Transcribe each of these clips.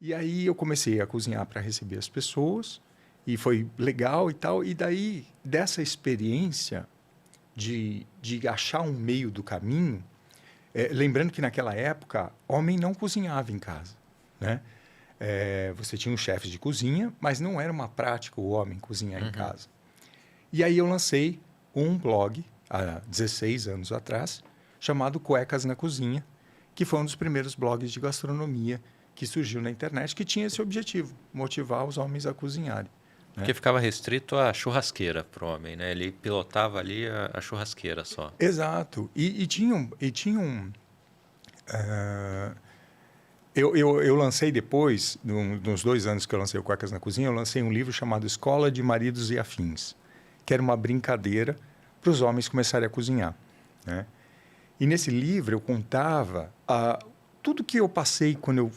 E aí eu comecei a cozinhar para receber as pessoas e foi legal e tal. E daí, dessa experiência de achar um meio do caminho, lembrando que naquela época, homem não cozinhava em casa, né? Você tinha um chefe de cozinha, mas não era uma prática o homem cozinhar em Uhum. casa. E aí eu lancei um blog, há 16 anos atrás, chamado Cuecas na Cozinha, que foi um dos primeiros blogs de gastronomia que surgiu na internet, que tinha esse objetivo, motivar os homens a cozinharem, né? Porque ficava restrito à churrasqueira para o homem, né? Ele pilotava ali a churrasqueira só. Exato. Eu lancei depois, nos 2 anos que eu lancei o Cuecas na Cozinha, eu lancei um livro chamado Escola de Maridos e Afins, que era uma brincadeira para os homens começarem a cozinhar, né? E nesse livro eu contava tudo que eu passei quando eu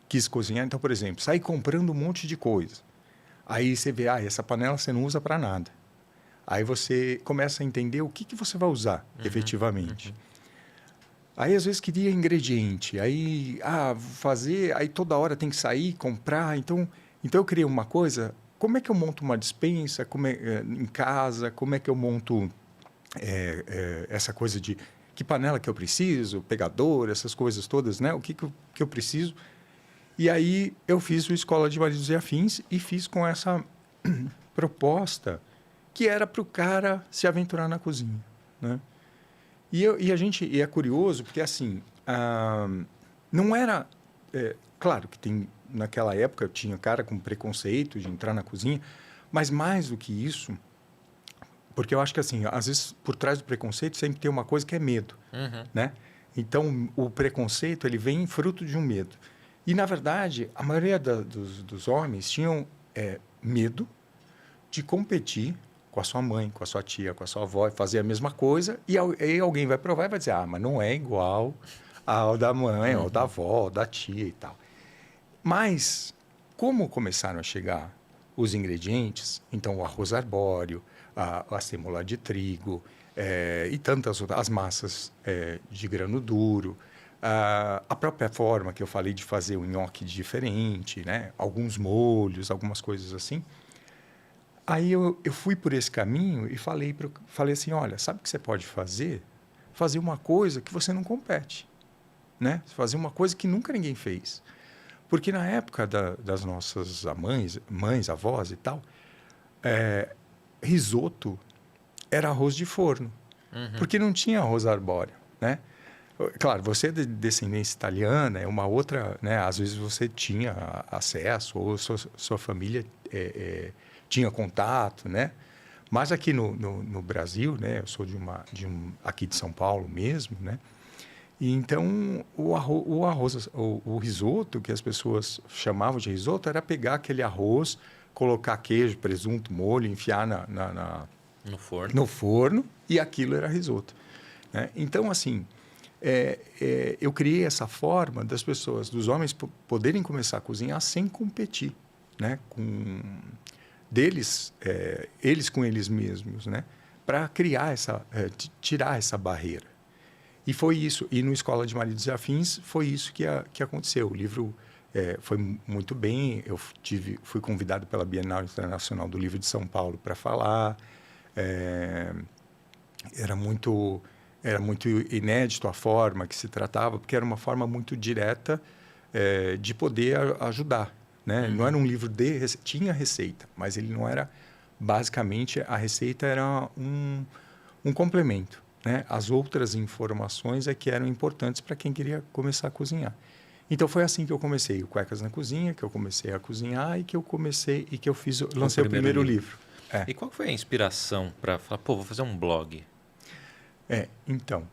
quis cozinhar. Então, por exemplo, saí comprando um monte de coisa. Aí você vê, essa panela você não usa para nada. Aí você começa a entender o que você vai usar efetivamente. Uhum. Aí, às vezes, queria ingrediente. Aí, fazer... Aí, toda hora tem que sair, comprar. Então eu criei uma coisa... Como é que eu monto uma despensa em casa? Como é que eu monto essa coisa de... Que panela que eu preciso? Pegador, essas coisas todas, né? O que eu preciso? E aí, eu fiz o Escola de Maridos e Afins e fiz com essa proposta que era para o cara se aventurar na cozinha, né? E é curioso porque, assim, não era... claro que naquela época tinha cara com preconceito de entrar na cozinha, mas mais do que isso, porque eu acho que, assim, às vezes, por trás do preconceito sempre tem uma coisa que é medo, Uhum. né? Então, o preconceito, ele vem fruto de um medo. E, na verdade, a maioria dos homens tinham medo de competir com a sua mãe, com a sua tia, com a sua avó, e fazer a mesma coisa, e aí alguém vai provar e vai dizer, mas não é igual ao da mãe, ao da Uhum. avó, ao da tia e tal. Mas, como começaram a chegar os ingredientes, então o arroz arbóreo, a sêmola de trigo, e tantas outras, as massas de grano duro, a própria forma que eu falei de fazer o nhoque diferente, né? Alguns molhos, algumas coisas assim. Aí eu fui por esse caminho e falei assim, olha, sabe o que você pode fazer? Fazer uma coisa que você não compete, né? Fazer uma coisa que nunca ninguém fez. Porque na época das nossas mães, avós e tal, risoto era arroz de forno, Uhum. porque não tinha arroz arbóreo, né? Claro, você é de descendência italiana, é uma outra, né? Às vezes você tinha acesso, ou sua família tinha contato, né? Mas aqui no Brasil, né? Eu sou aqui de São Paulo mesmo, né? E então o risoto, que as pessoas chamavam de risoto, era pegar aquele arroz, colocar queijo, presunto, molho, enfiar No forno. no forno e aquilo era risoto, né? Então, assim, eu criei essa forma das pessoas, dos homens poderem começar a cozinhar sem competir, né? Eles com eles mesmos, né? Para criar tirar essa barreira. E foi isso. E no Escola de Maridos e Afins foi isso que aconteceu. O livro foi muito bem. Eu fui convidado pela Bienal Internacional do Livro de São Paulo para falar. É, era muito era muito inédito a forma que se tratava, porque era uma forma muito direta de poder ajudar, né? Não era Uhum. um livro tinha receita, mas ele não era basicamente a receita era um complemento, né? As outras informações é que eram importantes para quem queria começar a cozinhar. Então foi assim que eu comecei o Cuecas na Cozinha, que eu comecei a cozinhar e que eu O lancei o primeiro primeiro livro. livro. É. E qual foi a inspiração para falar, pô, vou fazer um blog? Então,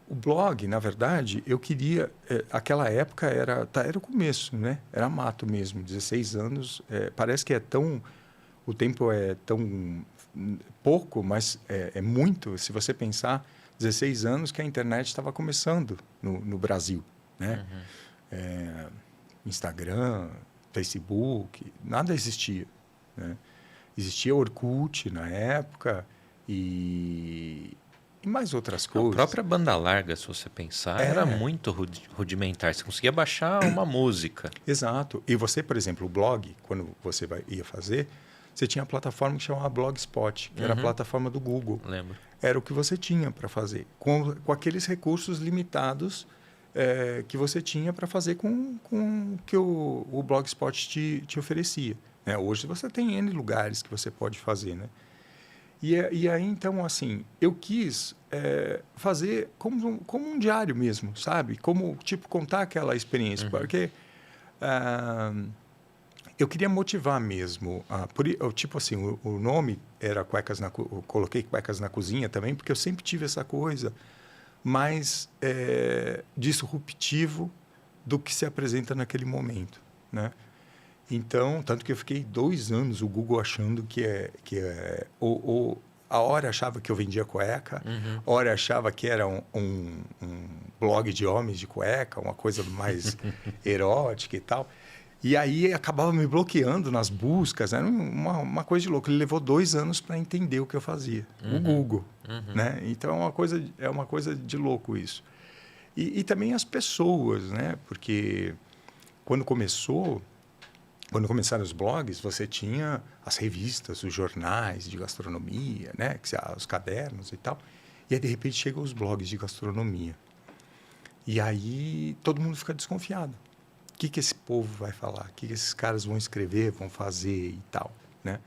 o blog, na verdade, eu queria... aquela época era o começo, né? Era mato mesmo, 16 anos. Parece que o tempo é tão pouco, mas é muito. Se você pensar, 16 anos que a internet estava começando no Brasil, né? Uhum. Instagram, Facebook, nada existia, né? Existia Orkut na época e mais outras A coisas. própria banda larga, se você pensar, era muito rudimentar. Você conseguia baixar uma música. Exato. E você, por exemplo, o blog, quando você ia fazer, você tinha a plataforma que chamava Blogspot, que era a plataforma do Google. Lembro. Era o que você tinha para fazer, com aqueles recursos limitados que você tinha para fazer com o que o Blogspot te oferecia. Né? Hoje você tem N lugares que você pode fazer, né? E aí, então, assim, eu quis fazer como um diário mesmo, sabe? Como, tipo, contar aquela experiência. Porque eu queria motivar mesmo. Tipo assim, o nome era Cuecas na... Eu coloquei Cuecas na Cozinha também, porque eu sempre tive essa coisa mais disruptivo do que se apresenta naquele momento, né? Então, tanto que eu fiquei 2 anos o Google achando a hora achava que eu vendia cueca, a hora achava que era um blog de homens de cueca, uma coisa mais erótica e tal. E aí acabava me bloqueando nas buscas, era uma coisa de louco. Ele levou 2 anos para entender o que eu fazia, o Google, né? Então é uma coisa de louco isso. E também as pessoas, né? Porque quando começaram os blogs, você tinha as revistas, os jornais de gastronomia, né? Os cadernos e tal. E aí, de repente, chegam os blogs de gastronomia. E aí todo mundo fica desconfiado. O que esse povo vai falar? O que esses caras vão escrever, vão fazer e tal, né?